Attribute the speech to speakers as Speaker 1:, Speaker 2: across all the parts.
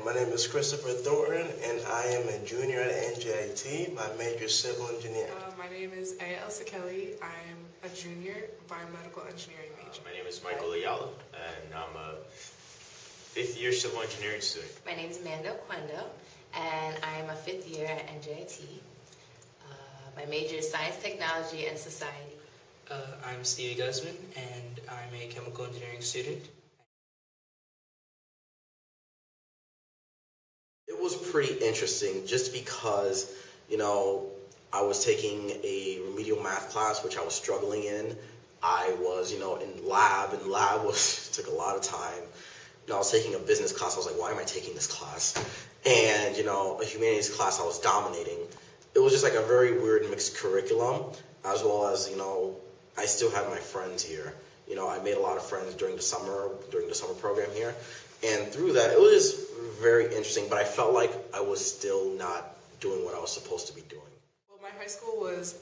Speaker 1: My name is Christopher Thornton, and I am a junior at NJIT. My major is civil engineering.
Speaker 2: My name is Elsa Kelly. I'm a junior biomedical engineering major.
Speaker 3: My name is Michael Ayala, and I'm a fifth-year civil engineering student.
Speaker 4: My name is Amanda Oquendo, and I am a fifth year at NJIT. My major is Science, Technology, and Society.
Speaker 5: I'm Stevie Guzman, and I'm a chemical engineering student.
Speaker 6: It was pretty interesting just because, I was taking a remedial math class, which I was struggling in. I was, in lab, and lab took a lot of time. I was taking a business class. I was like, why am I taking this class? And, a humanities class, I was dominating. It was just like a very weird mixed curriculum, as well as, I still had my friends here. I made a lot of friends during the summer program here. And through that, it was just very interesting, but I felt like I was still not doing what I was supposed to be doing.
Speaker 2: Well, my high school was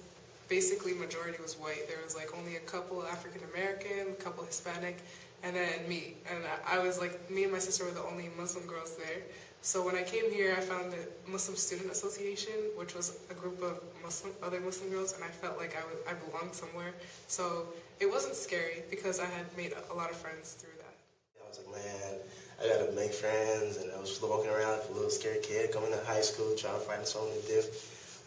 Speaker 2: basically majority was white. There was like only a couple African American, a couple Hispanic, and then me. And I was like, me and my sister were the only Muslim girls there. So when I came here, I found the Muslim Student Association, which was a group of other Muslim girls, and I felt like I belonged somewhere. So it wasn't scary because I had made a lot of friends through that.
Speaker 1: I was like, man, I gotta make friends, and I was walking around like a little scared kid coming to high school trying to find something to do.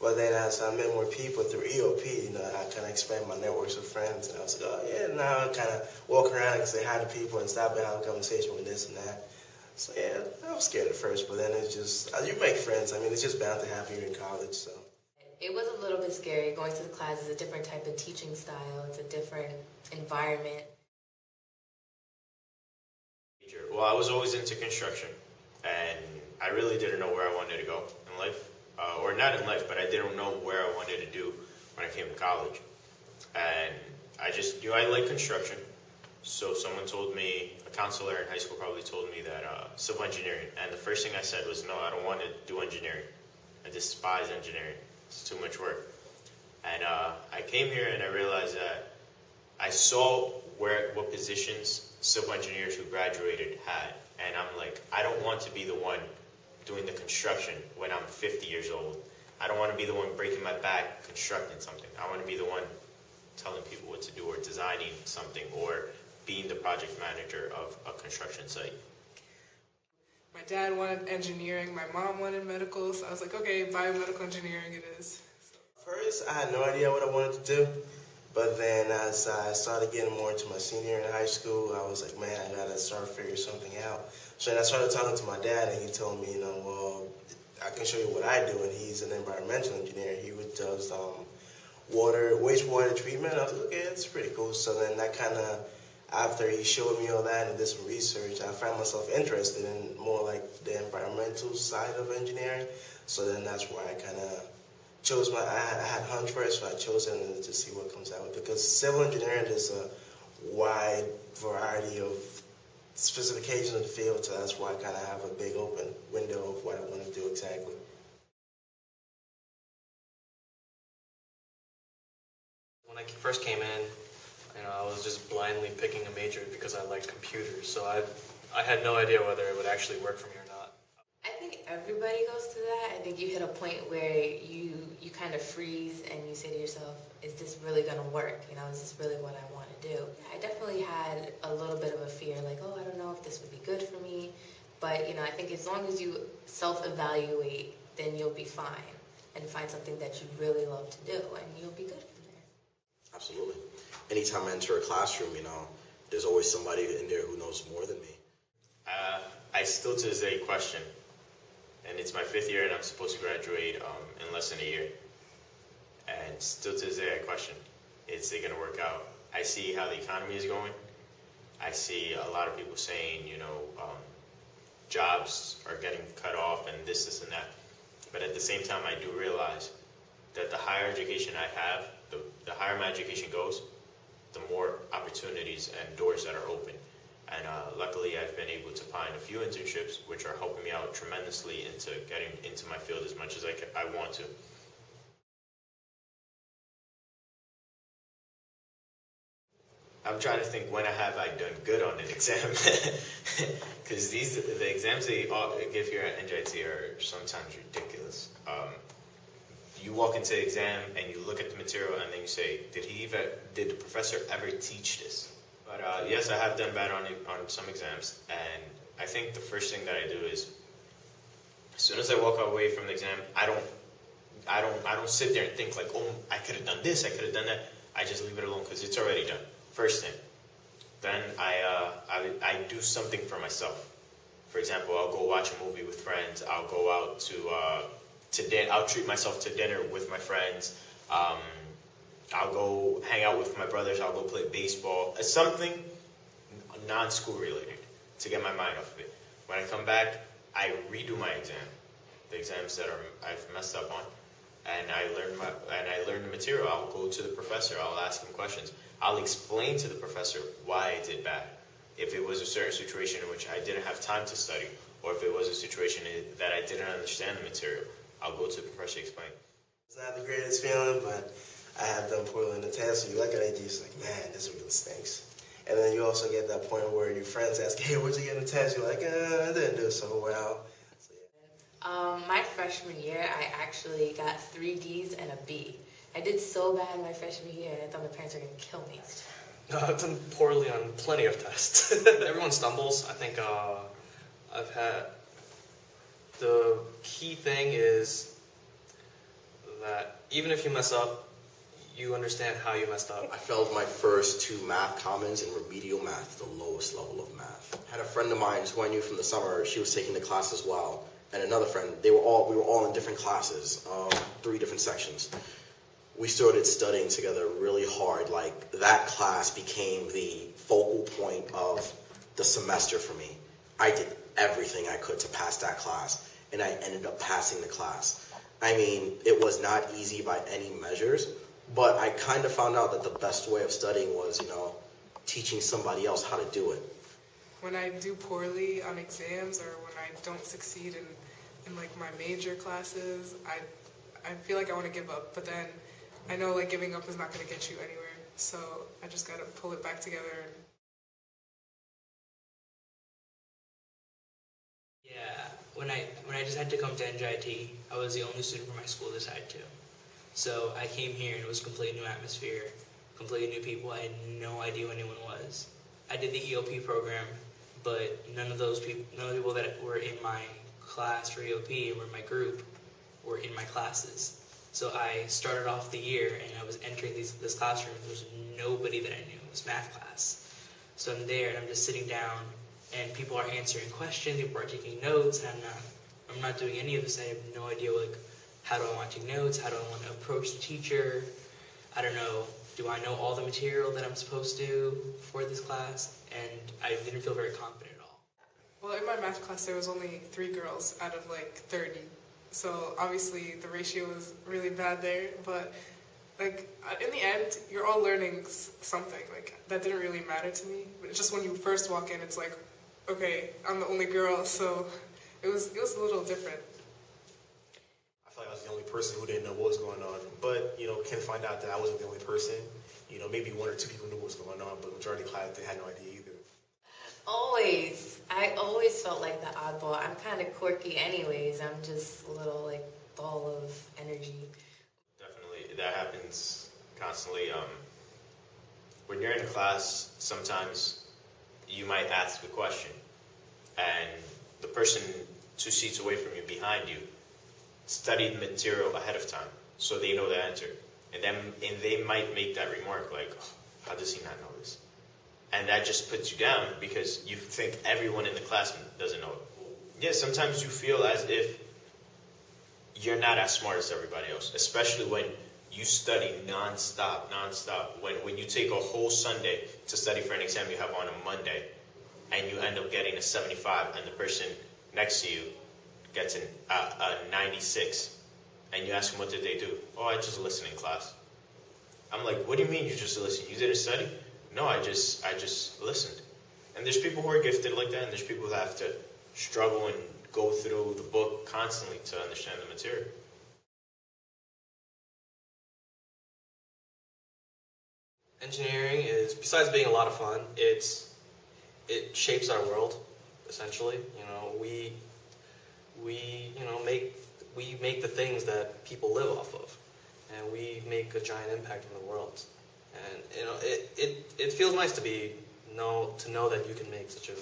Speaker 1: But then as I met more people through EOP, I kind of expanded my networks of friends, and I was like, oh yeah, now I kind of walk around and say hi to people and stop and have a conversation with this and that. So yeah, I was scared at first, but then it's just, you make friends. I mean, it's just bound to happen here in college, so.
Speaker 4: It was a little bit scary. Going to the class is a different type of teaching style. It's a different environment.
Speaker 3: Well, I was always into construction, and I really didn't know where I wanted to go in life. Or not in life, but I didn't know where I wanted to do when I came to college. And I just knew I liked construction. So someone told me, a counselor in high school probably told me that civil engineering. And the first thing I said was, no, I don't want to do engineering. I despise engineering. It's too much work. And I came here and I realized that I saw what positions civil engineers who graduated had. And I'm like, I don't want to be the one doing the construction when I'm 50 years old. I don't want to be the one breaking my back constructing something. I want to be the one telling people what to do or designing something or being the project manager of a construction site.
Speaker 2: My dad wanted engineering, my mom wanted medical, so I was like, okay, biomedical engineering it is.
Speaker 1: First, I had no idea what I wanted to do, but then as I started getting more into my senior year in high school, I was like, man, I gotta start figuring something out. So then I started talking to my dad, and he told me, well, I can show you what I do, and he's an environmental engineer. He does wastewater treatment. I was like, okay, that's pretty cool. So then that kind of, after he showed me all that and did some research, I found myself interested in more like the environmental side of engineering. So then that's why I kind of chose I had hunch first, so I chose it to see what comes out. Because civil engineering is a wide variety of specifications in the field, so that's why I kind of have a big open window of what I want to do exactly.
Speaker 7: When I first came in, I was just blindly picking a major because I liked computers, so I had no idea whether it would actually work for me or not.
Speaker 4: I think everybody goes through that. I think you hit a point where you kind of freeze and you say to yourself, is this really going to work? Is this really what I want to do? I definitely had a little bit of a fear, like, oh, I don't know if this would be good for me. But, I think as long as you self-evaluate, then you'll be fine and find something that you really love to do, and you'll be good from there.
Speaker 6: Absolutely. Anytime I enter a classroom, there's always somebody in there who knows more than me.
Speaker 3: I still to this day question, and it's my fifth year and I'm supposed to graduate in less than a year. And still to this day I question, is it going to work out? I see how the economy is going. I see a lot of people saying, jobs are getting cut off and this and that. But at the same time, I do realize that the higher education I have, the higher my education goes, the more opportunities and doors that are open. And luckily, I've been able to find a few internships, which are helping me out tremendously into getting into my field as much as I want to. I'm trying to think when have I done good on an exam, because the exams they give here at NJIT are sometimes ridiculous. You walk into the exam and you look at the material and then you say, did the professor ever teach this? But yes, I have done bad on some exams, and I think the first thing that I do is, as soon as I walk away from the exam, I don't sit there and think like, oh, I could have done this, I could have done that. I just leave it alone because it's already done. First thing. Then I do something for myself. For example, I'll go watch a movie with friends. I'll go out I'll treat myself to dinner with my friends. I'll go hang out with my brothers. I'll go play baseball. Something non-school related to get my mind off of it. When I come back, I redo my exam, the exams that I've messed up on, and I learn the material. I'll go to the professor. I'll ask him questions. I'll explain to the professor why I did bad. If it was a certain situation in which I didn't have time to study, or if it was a situation that I didn't understand the material, I'll go to the professor and explain.
Speaker 1: It's not the greatest feeling, but I have done poorly in the test, so you look at it, you're just like, man, this really stinks. And then you also get that point where your friends ask, hey, what'd you get in the test? You're like, I didn't do so well. So, yeah.
Speaker 4: My freshman year, I actually got 3 Ds and a B. I did so bad my freshman year, I thought my parents were going to kill me.
Speaker 7: No, I've done poorly on plenty of tests. Everyone stumbles. I think I've had... The key thing is that even if you mess up, you understand how you messed up.
Speaker 6: I failed my first 2 math commons in remedial math, the lowest level of math. I had a friend of mine who I knew from the summer. She was taking the class as well, and another friend. We were all in different classes, 3 different sections. We started studying together really hard. Like, that class became the focal point of the semester for me. I did everything I could to pass that class, and I ended up passing the class. I mean, it was not easy by any measures, but I kind of found out that the best way of studying was, teaching somebody else how to do it.
Speaker 2: When I do poorly on exams, or when I don't succeed in like my major classes, I feel like I want to give up, but then I know like giving up is not going to get you anywhere, so I just got to pull it back together.
Speaker 5: Yeah, when I decided to come to NJIT, I was the only student from my school that decided to. So I came here and it was a completely new atmosphere, completely new people. I had no idea who anyone was. I did the EOP program, but none of the people that were in my class for EOP and were in my group were in my classes. So I started off the year and I was entering this classroom. There was nobody that I knew. It was math class. So I'm there and I'm just sitting down and people are answering questions, people are taking notes, and I'm not doing any of this. I have no idea how do I want to take notes, how do I want to approach the teacher. I don't know, do I know all the material that I'm supposed to for this class? And I didn't feel very confident at all.
Speaker 2: Well, in my math class there was only 3 girls out of like 30. So obviously the ratio was really bad there, but like in the end, you're all learning something. Like that didn't really matter to me. But just when you first walk in, it's like, okay, I'm the only girl, so it was a little different.
Speaker 8: I feel like I was the only person who didn't know what was going on. But, can find out that I wasn't the only person. Maybe 1 or 2 people knew what was going on, but the majority of the class, they had no idea either.
Speaker 4: Always. I always felt like the oddball. I'm kind of quirky anyways. I'm just a little, like, ball of energy.
Speaker 3: Definitely, that happens constantly. When you're in a class, sometimes you might ask a question, and the person 2 seats away from you, behind you, studied material ahead of time, so they know the answer. And they might make that remark like, oh, how does he not know this? And that just puts you down because you think everyone in the class doesn't know it. Yeah, sometimes you feel as if you're not as smart as everybody else, especially when you study non-stop. When you take a whole Sunday to study for an exam you have on a Monday, and you end up getting a 75, and the person next to you gets a 96, and you ask them what did they do? Oh, I just listened in class. I'm like, what do you mean you just listened? You didn't study? No, I just listened. And there's people who are gifted like that, and there's people who have to struggle and go through the book constantly to understand the material.
Speaker 7: Engineering is, besides being a lot of fun, it shapes our world, essentially. You know, we make the things that people live off of, and we make a giant impact in the world. And you know, it feels nice to know that you can make such a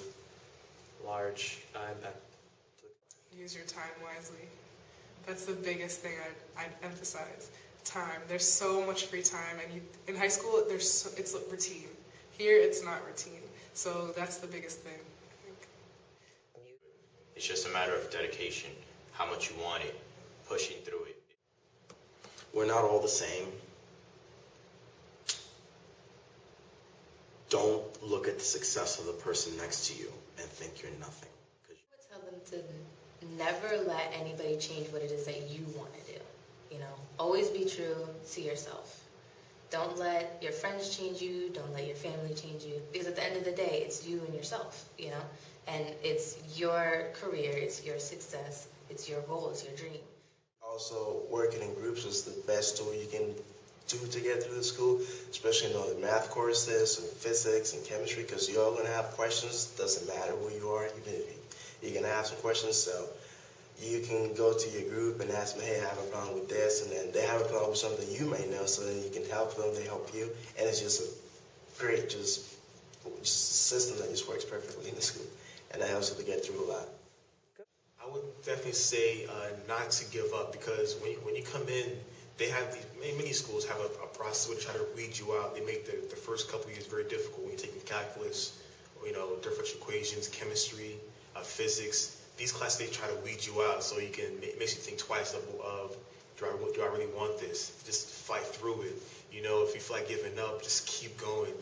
Speaker 7: large impact.
Speaker 2: Use your time wisely. That's the biggest thing I'd emphasize. Time. There's so much free time, and in high school, it's routine. Here, it's not routine. So that's the biggest thing, I think.
Speaker 3: It's just a matter of dedication, how much you want it, pushing through it.
Speaker 6: We're not all the same. Don't look at the success of the person next to you and think you're nothing.
Speaker 4: I would tell them to never let anybody change what it is that you want to do. You know, always be true to yourself. Don't let your friends change you. Don't let your family change you. Because at the end of the day, it's you and yourself, you know? And it's your career, it's your success, it's your goal, it's your dream.
Speaker 1: Also, working in groups is the best tool you can do to get through the school, especially in all the math courses and physics and chemistry, because you're all going to have questions. Doesn't matter who you are, even if you're going to have some questions. So you can go to your group and ask them, hey, I have a problem with this, and then they have a problem with something you may know, so then you can help them, they help you, and it's just a great just a system that just works perfectly in the school, and that helps you to get through a lot.
Speaker 8: I would definitely say not to give up, because when you come in, they have many schools have a process where they try to weed you out. They make the first couple of years very difficult when you're taking calculus, or, differential equations, chemistry, physics. These classes, they try to weed you out, so it makes you think twice of do I really want this? Just fight through it. If you feel like giving up, just keep going.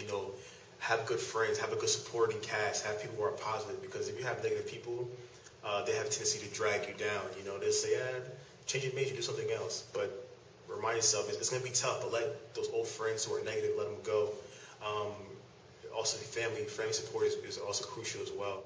Speaker 8: Have good friends, have a good supporting cast, have people who are positive, because if you have negative people, they have a tendency to drag you down. They'll say, change your major, do something else. But remind yourself, it's going to be tough, but let those old friends who are negative, let them go. Also, family support is also crucial as well.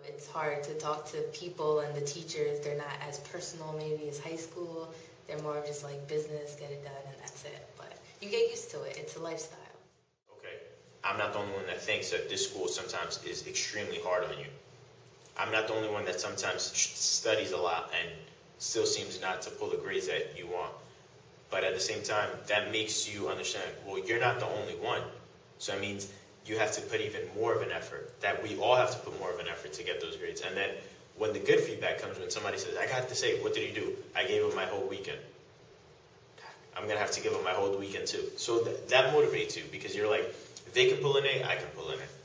Speaker 4: It's hard to talk to people and the teachers. They're not as personal maybe as high school. They're more of just like business, get it done, and that's it. But you get used to it. It's a lifestyle.
Speaker 3: Okay, I'm not the only one that thinks that this school sometimes is extremely hard on you. I'm not the only one that sometimes studies a lot and still seems not to pull the grades that you want. But at the same time, that makes you understand, well, you're not the only one. So that means you have to put even more of an effort, that we all have to put more of an effort to get those grades. And then when the good feedback comes, when somebody says, I got to say, what did you do? I gave up my whole weekend. I'm going to have to give up my whole weekend too. So that motivates you, because you're like, if they can pull an A, I can pull an A.